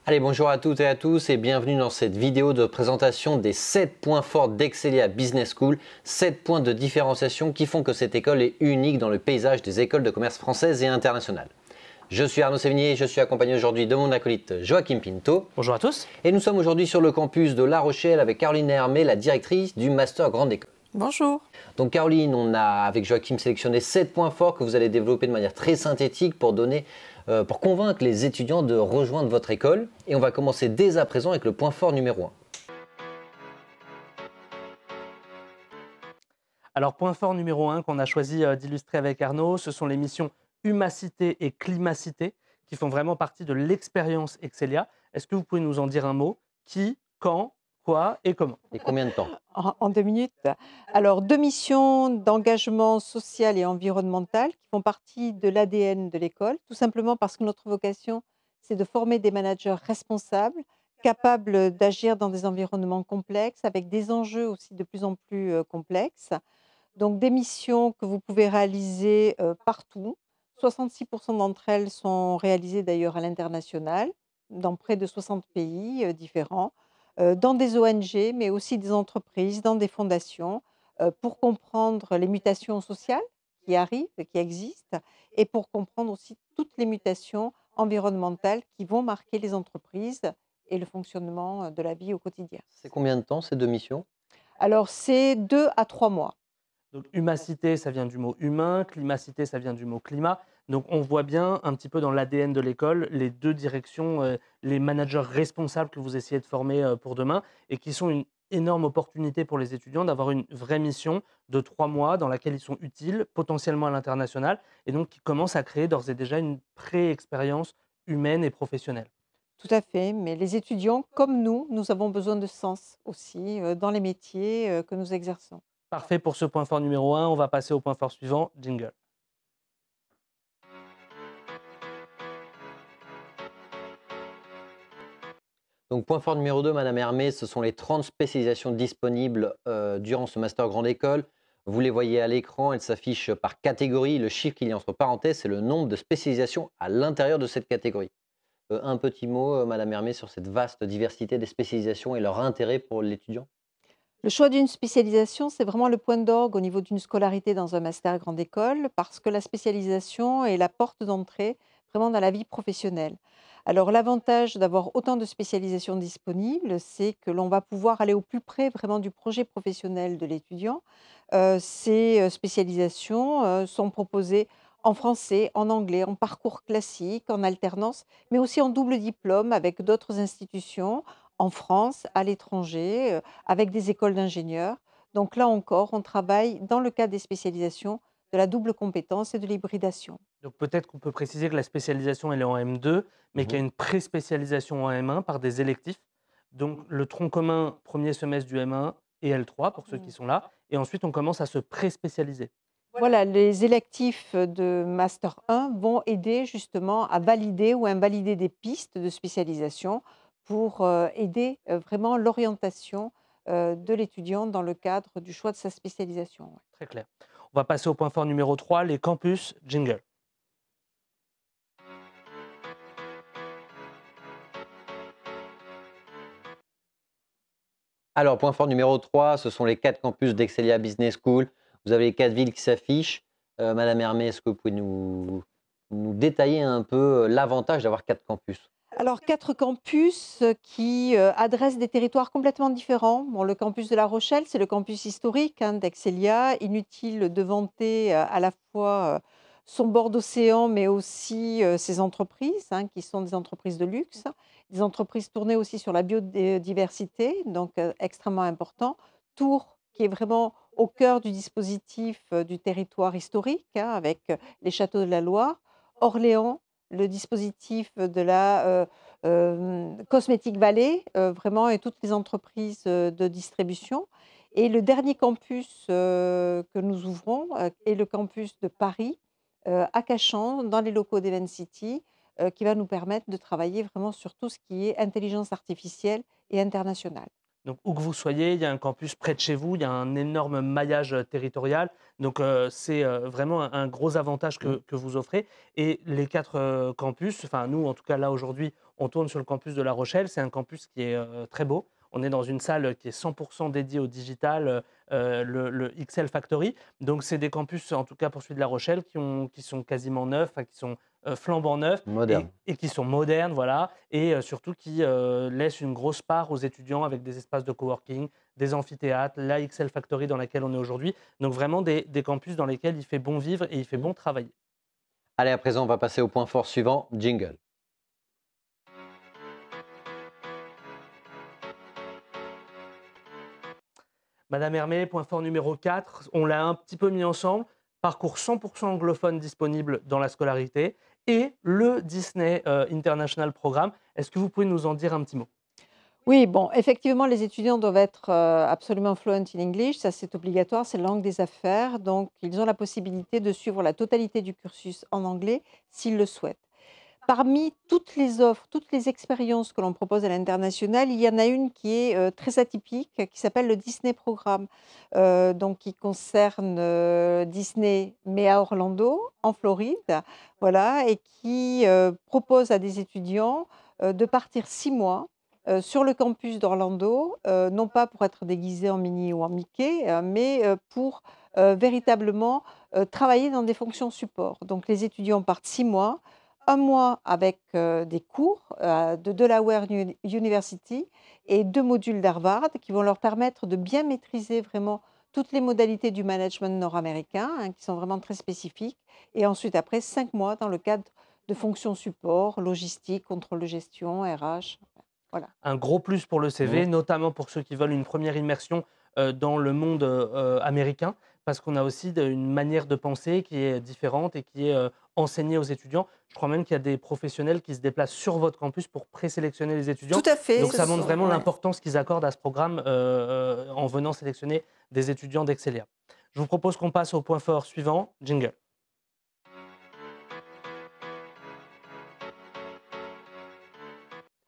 Allez, bonjour à toutes et à tous et bienvenue dans cette vidéo de présentation des 7 points forts d'Excelia Business School, 7 points de différenciation qui font que cette école est unique dans le paysage des écoles de commerce françaises et internationales. Je suis Arnaud Sévigné et je suis accompagné aujourd'hui de mon acolyte Joachim Pinto. Bonjour à tous. Et nous sommes aujourd'hui sur le campus de La Rochelle avec Caroline Hermé, la directrice du Master Grande École. Bonjour. Donc Caroline, on a avec Joachim sélectionné 7 points forts que vous allez développer de manière très synthétique pour convaincre les étudiants de rejoindre votre école. Et on va commencer dès à présent avec le point fort numéro 1. Alors, point fort numéro 1 qu'on a choisi d'illustrer avec Arnaud, ce sont les missions Humacité et Climacité qui font vraiment partie de l'expérience Excelia. Est-ce que vous pouvez nous en dire un mot? Qui, quand, quoi et comment? Et combien de temps? En 2 minutes. Alors, 2 missions d'engagement social et environnemental qui font partie de l'ADN de l'école, tout simplement parce que notre vocation, c'est de former des managers responsables, capables d'agir dans des environnements complexes, avec des enjeux aussi de plus en plus complexes. Donc, des missions que vous pouvez réaliser partout. 66% d'entre elles sont réalisées d'ailleurs à l'international, dans près de 60 pays différents, dans des ONG, mais aussi des entreprises, dans des fondations, pour comprendre les mutations sociales qui arrivent, qui existent, et pour comprendre aussi toutes les mutations environnementales qui vont marquer les entreprises et le fonctionnement de la vie au quotidien. C'est combien de temps ces 2 missions? Alors, c'est 2 à 3 mois. Donc, humacité, ça vient du mot humain, climacité, ça vient du mot climat. Donc, on voit bien un petit peu dans l'ADN de l'école les deux directions, les managers responsables que vous essayez de former pour demain et qui sont une énorme opportunité pour les étudiants d'avoir une vraie mission de 3 mois dans laquelle ils sont utiles, potentiellement à l'international, et donc qui commencent à créer d'ores et déjà une pré-expérience humaine et professionnelle. Tout à fait, mais les étudiants, comme nous avons besoin de sens aussi dans les métiers que nous exerçons. Parfait pour ce point fort numéro 1. On va passer au point fort suivant, jingle. Donc point fort numéro 2, Madame Hermé, ce sont les 30 spécialisations disponibles durant ce Master Grande École. Vous les voyez à l'écran, elles s'affichent par catégorie. Le chiffre qu'il y a entre parenthèses, c'est le nombre de spécialisations à l'intérieur de cette catégorie. Un petit mot, Madame Hermé, sur cette vaste diversité des spécialisations et leur intérêt pour l'étudiant? Le choix d'une spécialisation, c'est vraiment le point d'orgue au niveau d'une scolarité dans un master grande école, parce que la spécialisation est la porte d'entrée vraiment dans la vie professionnelle. Alors l'avantage d'avoir autant de spécialisations disponibles, c'est que l'on va pouvoir aller au plus près vraiment du projet professionnel de l'étudiant. Ces spécialisations sont proposées en français, en anglais, en parcours classique, en alternance, mais aussi en double diplôme avec d'autres institutions en France, à l'étranger, avec des écoles d'ingénieurs. Donc là encore, on travaille dans le cadre des spécialisations de la double compétence et de l'hybridation. Donc peut-être qu'on peut préciser que la spécialisation elle est en M2, mais qu'il y a une pré-spécialisation en M1 par des électifs. Donc le tronc commun, premier semestre du M1 et L3 pour ceux qui Mmh. sont là. Et ensuite, on commence à se pré-spécialiser. Voilà, les électifs de master 1 vont aider justement à valider ou invalider des pistes de spécialisation pour aider vraiment l'orientation de l'étudiant dans le cadre du choix de sa spécialisation. Ouais. Très clair. On va passer au point fort numéro 3, les campus jingle. Alors, point fort numéro 3, ce sont les 4 campus d'Excelia Business School. Vous avez les 4 villes qui s'affichent. Madame Hermé, est-ce que vous pouvez nous détailler un peu l'avantage d'avoir 4 campus? Alors 4 campus qui adressent des territoires complètement différents. Bon, le campus de La Rochelle, c'est le campus historique d'Excelia. Inutile de vanter à la fois son bord d'océan, mais aussi ses entreprises, qui sont des entreprises de luxe, des entreprises tournées aussi sur la biodiversité, donc extrêmement important. Tours, qui est vraiment au cœur du dispositif du territoire historique, avec les châteaux de la Loire. Orléans, le dispositif de la Cosmetic Valley, vraiment, et toutes les entreprises de distribution. Et le dernier campus que nous ouvrons est le campus de Paris, à Cachan, dans les locaux d'Event City, qui va nous permettre de travailler vraiment sur tout ce qui est intelligence artificielle et internationale. Donc, où que vous soyez, il y a un campus près de chez vous, il y a un énorme maillage territorial. Donc, c'est vraiment un gros avantage Mmh. que vous offrez. Et les 4 campus, enfin nous, en tout cas là aujourd'hui, on tourne sur le campus de La Rochelle. C'est un campus qui est très beau. On est dans une salle qui est 100% dédiée au digital, le XL Factory. Donc, c'est des campus, en tout cas pour celui de La Rochelle, qui sont quasiment neufs, enfin, qui sont flambant neufs Moderne. et qui sont modernes, voilà, et surtout qui laissent une grosse part aux étudiants avec des espaces de coworking, des amphithéâtres, la XL Factory dans laquelle on est aujourd'hui. Donc vraiment des campus dans lesquels il fait bon vivre et il fait Mmh. bon travailler. Allez, à présent, on va passer au point fort suivant, jingle. Madame Hermé, point fort numéro 4, on l'a un petit peu mis ensemble, parcours 100% anglophone disponible dans la scolarité et le Disney International Programme. Est-ce que vous pouvez nous en dire un petit mot? Oui, bon, effectivement, les étudiants doivent être absolument fluent in English, ça c'est obligatoire, c'est la langue des affaires, donc ils ont la possibilité de suivre la totalité du cursus en anglais s'ils le souhaitent. Parmi toutes les offres, toutes les expériences que l'on propose à l'international, il y en a une qui est très atypique, qui s'appelle le Disney Programme, donc qui concerne Disney, mais à Orlando, en Floride, voilà, et qui propose à des étudiants de partir 6 mois sur le campus d'Orlando, non pas pour être déguisés en Minnie ou en Mickey, mais pour véritablement travailler dans des fonctions support. Donc les étudiants partent 6 mois, un mois avec des cours de Delaware University et 2 modules d'Harvard qui vont leur permettre de bien maîtriser vraiment toutes les modalités du management nord-américain, hein, qui sont vraiment très spécifiques. Et ensuite, après, 5 mois dans le cadre de fonctions support, logistique, contrôle de gestion, RH. Voilà. Un gros plus pour le Mmh. CV, notamment pour ceux qui veulent une première immersion dans le monde américain, parce qu'on a aussi une manière de penser qui est différente et qui est enseignée aux étudiants. Je crois même qu'il y a des professionnels qui se déplacent sur votre campus pour présélectionner les Tout étudiants. à fait, Donc ce ça montre sont, vraiment ouais. l'importance qu'ils accordent à ce programme en venant sélectionner des étudiants d'Excelia. Je vous propose qu'on passe au point fort suivant, jingle.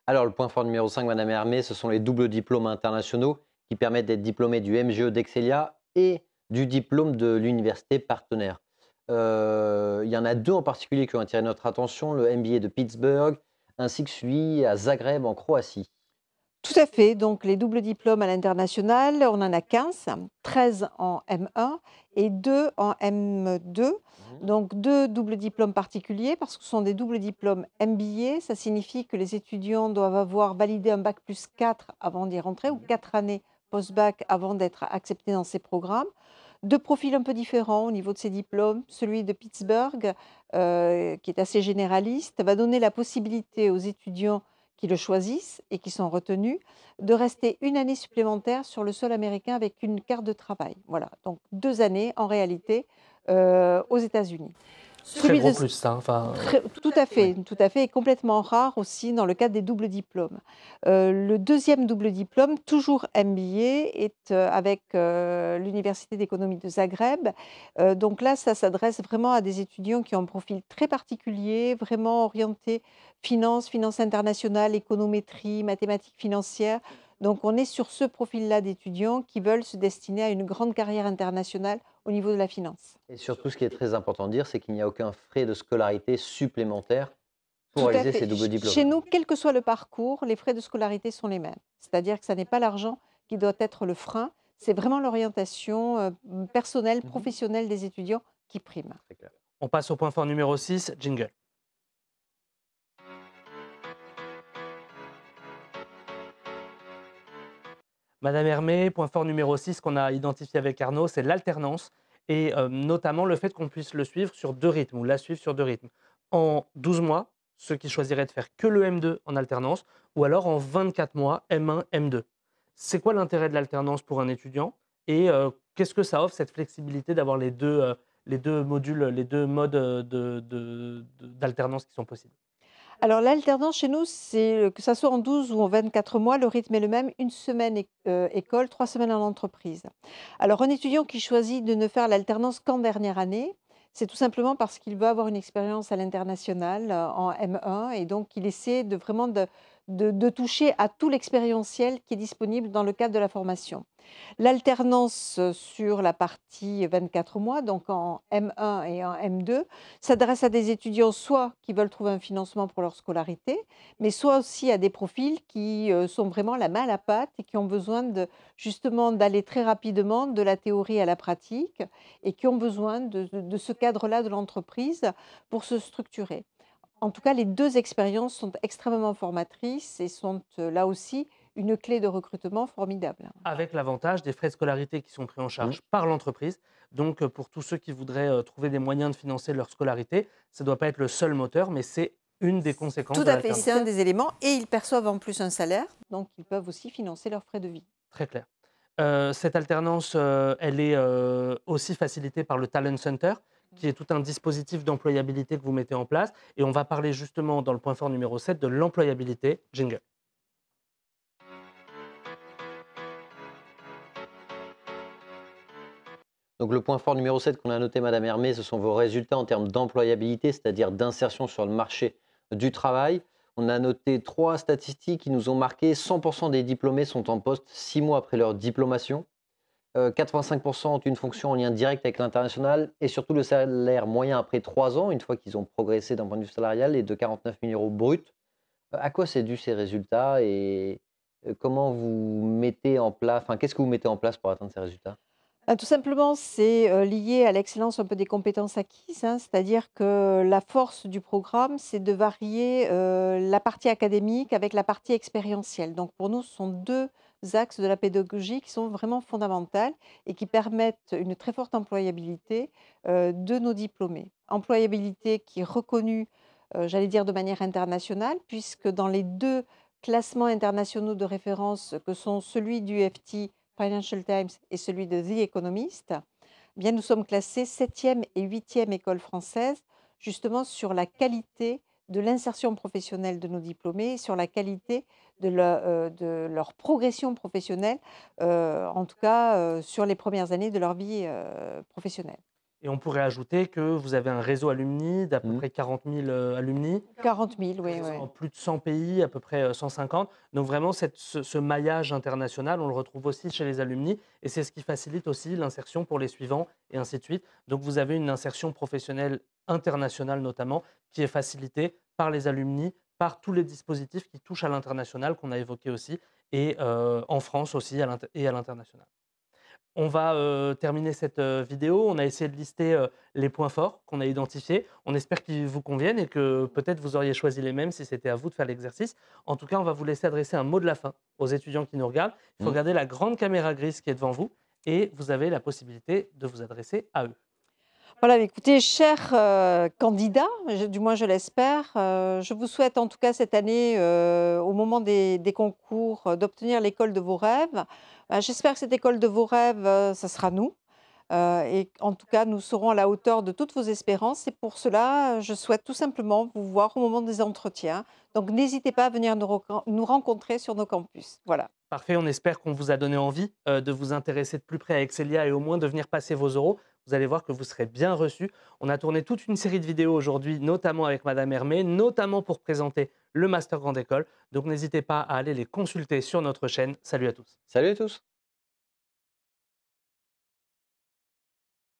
Alors, le point fort numéro 5, Madame Hermé, ce sont les doubles diplômes internationaux qui permettent d'être diplômé du MGE d'Excelia et du diplôme de l'université partenaire. Il y en a deux en particulier qui ont attiré notre attention, le MBA de Pittsburgh ainsi que celui à Zagreb en Croatie. Tout à fait, donc les doubles diplômes à l'international, on en a 15, 13 en M1 et 2 en M2. Mmh. Donc 2 doubles diplômes particuliers parce que ce sont des doubles diplômes MBA. Ça signifie que les étudiants doivent avoir validé un bac plus 4 avant d'y rentrer ou 4 années post-bac avant d'être acceptés dans ces programmes. Deux profils un peu différents au niveau de ces diplômes. Celui de Pittsburgh, qui est assez généraliste, va donner la possibilité aux étudiants qui le choisissent et qui sont retenus, de rester une année supplémentaire sur le sol américain avec une carte de travail. Voilà, donc 2 années en réalité, aux États-Unis. Très Celui de gros plus, ça, hein. Enfin, Ouais. tout à fait et complètement rare aussi dans le cadre des doubles diplômes. Le deuxième double diplôme, toujours MBA, est, avec, l'université d'économie de Zagreb. Donc là, ça s'adresse vraiment à des étudiants qui ont un profil très particulier, vraiment orienté finance, finance internationale, économétrie, mathématiques financières. Donc on est sur ce profil-là d'étudiants qui veulent se destiner à une grande carrière internationale au niveau de la finance. Et surtout, ce qui est très important de dire, c'est qu'il n'y a aucun frais de scolarité supplémentaire pour Tout à réaliser fait. ces doubles diplômes. Chez nous, quel que soit le parcours, les frais de scolarité sont les mêmes. C'est-à-dire que ça n'est pas l'argent qui doit être le frein, c'est vraiment l'orientation, personnelle, Mmh. professionnelle des étudiants qui prime. Très clair. on passe au point fort numéro 6, jingle. Madame Hermé, point fort numéro 6 qu'on a identifié avec Arnaud, c'est l'alternance et notamment le fait qu'on puisse le suivre sur 2 rythmes ou la suivre sur 2 rythmes. En 12 mois, ceux qui choisiraient de faire que le M2 en alternance ou alors en 24 mois, M1, M2. C'est quoi l'intérêt de l'alternance pour un étudiant et qu'est-ce que ça offre cette flexibilité d'avoir les 2 modules, les 2 modes d'alternance qui sont possibles? Alors l'alternance chez nous, c'est, que ça soit en 12 ou en 24 mois, le rythme est le même, 1 semaine école, 3 semaines en entreprise. Alors un étudiant qui choisit de ne faire l'alternance qu'en dernière année, c'est tout simplement parce qu'il veut avoir une expérience à l'international, en M1 et donc il essaie de vraiment de toucher à tout l'expérientiel qui est disponible dans le cadre de la formation. L'alternance sur la partie 24 mois, donc en M1 et en M2, s'adresse à des étudiants soit qui veulent trouver un financement pour leur scolarité, mais soit aussi à des profils qui sont vraiment la main à la pâte et qui ont besoin justement d'aller très rapidement de la théorie à la pratique et qui ont besoin de ce cadre-là de l'entreprise pour se structurer. En tout cas, les 2 expériences sont extrêmement formatrices et sont, là aussi, une clé de recrutement formidable. Avec l'avantage des frais de scolarité qui sont pris en Mmh. charge par l'entreprise. Donc, pour tous ceux qui voudraient trouver des moyens de financer leur scolarité, ça ne doit pas être le seul moteur, mais c'est une des conséquences Tout de à fait, l'alternance. c'est un des éléments et ils perçoivent en plus un salaire, donc ils peuvent aussi financer leurs frais de vie. Très clair. Cette alternance, elle est aussi facilitée par le Talent Center, qui est tout un dispositif d'employabilité que vous mettez en place. Et on va parler justement dans le point fort numéro 7 de l'employabilité. Jingle. Donc le point fort numéro 7 qu'on a noté, Madame Hermé, ce sont vos résultats en termes d'employabilité, c'est-à-dire d'insertion sur le marché du travail. On a noté 3 statistiques qui nous ont marqué. 100% des diplômés sont en poste 6 mois après leur diplomation. 85% ont une fonction en lien direct avec l'international et surtout le salaire moyen après 3 ans, une fois qu'ils ont progressé d'un point de vue salarial, est de 49 000 euros bruts. À quoi c'est dû ces résultats et comment vous mettez en place, enfin, qu'est-ce que vous mettez en place pour atteindre ces résultats? Tout simplement, c'est, lié à l'excellence un peu des compétences acquises, hein. C'est-à-dire que la force du programme, c'est de varier, la partie académique avec la partie expérientielle. Donc pour nous, ce sont 2 axes de la pédagogie qui sont vraiment fondamentales et qui permettent une très forte employabilité, de nos diplômés. Employabilité qui est reconnue, j'allais dire de manière internationale, puisque dans les 2 classements internationaux de référence que sont celui du FT Financial Times et celui de The Economist, eh bien, nous sommes classés 7e et 8e école française, justement sur la qualité de l'insertion professionnelle de nos diplômés, sur la qualité de leur progression professionnelle, en tout cas sur les premières années de leur vie professionnelle. Et on pourrait ajouter que vous avez un réseau alumni d'à peu Mmh. près 40 000 alumni, 40 000, oui, présents oui. dans plus de 100 pays, à peu près 150. Donc vraiment, ce maillage international, on le retrouve aussi chez les alumni et c'est ce qui facilite aussi l'insertion pour les suivants et ainsi de suite. Donc vous avez une insertion professionnelle internationale notamment qui est facilitée par les alumni, par tous les dispositifs qui touchent à l'international qu'on a évoqués aussi et en France aussi et à l'international. On va terminer cette vidéo. On a essayé de lister les points forts qu'on a identifiés. On espère qu'ils vous conviennent et que peut-être vous auriez choisi les mêmes si c'était à vous de faire l'exercice. En tout cas, on va vous laisser adresser un mot de la fin aux étudiants qui nous regardent. Il faut Mmh. regarder la grande caméra grise qui est devant vous et vous avez la possibilité de vous adresser à eux. Voilà, écoutez, chers, candidats, du moins je l'espère, je vous souhaite en tout cas cette année, au moment des concours, d'obtenir l'école de vos rêves. J'espère que cette école de vos rêves, ça sera nous, et en tout cas, nous serons à la hauteur de toutes vos espérances et pour cela, je souhaite tout simplement vous voir au moment des entretiens. Donc n'hésitez pas à venir nous rencontrer sur nos campus. Voilà. Parfait, on espère qu'on vous a donné envie de vous intéresser de plus près à Excelia et au moins de venir passer vos euros. Vous allez voir que vous serez bien reçus. On a tourné toute une série de vidéos aujourd'hui, notamment avec Madame Hermé, notamment pour présenter le Master Grande École. Donc n'hésitez pas à aller les consulter sur notre chaîne. Salut à tous. Salut à tous!